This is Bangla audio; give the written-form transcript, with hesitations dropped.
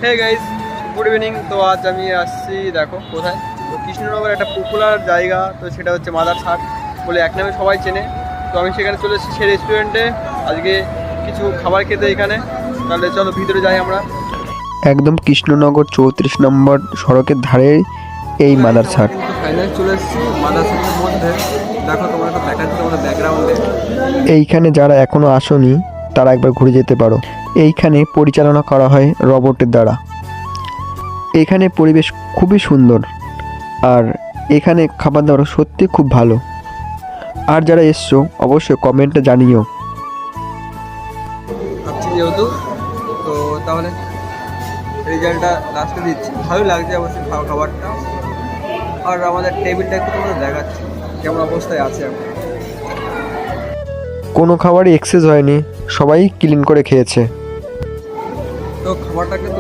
Hey guys, good evening. তো আজ আমি আসছি, দেখো কোথায়, তো কৃষ্ণনগর একটা পপুলার জায়গা, তো সেটা হচ্ছে মাদার হাট বলে এক নামে সবাই চেনে। তো আমি সেখানে চলে এসেছি, সেই রেস্টুরেন্টে আজকে কিছু খাবার খেতে এখানে। তাহলে চলো ভিতরে যাই আমরা। একদম কৃষ্ণনগর 34 নম্বর সড়কের ধারে এই মাদার হাট। কিন্তু ফাইনাল চলে এসেছি মাদার হাটের মধ্যে। দেখো তোমরা একটা দেখাচ্ছি তোমাদের ব্যাকগ্রাউন্ডে। এইখানে যারা এখনো আসোনি তারা একবার ঘুরে যেতে পারো। এইখানে পরিচালনা করা হয় রোবটের দ্বারা। এখানে পরিবেশ খুবই সুন্দর, আর এখানে খাবার দাবার সত্যি খুব ভালো। আর যারা এসছো অবশ্যই কমেন্টে জানিও। ভাবছি যেহেতু, তো তাহলে রেজাল্টটা লাস্টে দিচ্ছি। ভালোই লাগছে অবশ্যই খাবারটা। আর আমাদের টেবিলটা একটু তোমাদের দেখাচ্ছি কেমন অবস্থায় আছে এখন। কোনো খাবারই এক্সেস হয়নি, সবাই ক্লিন করে খেয়েছে। তো খাবারটা কিন্তু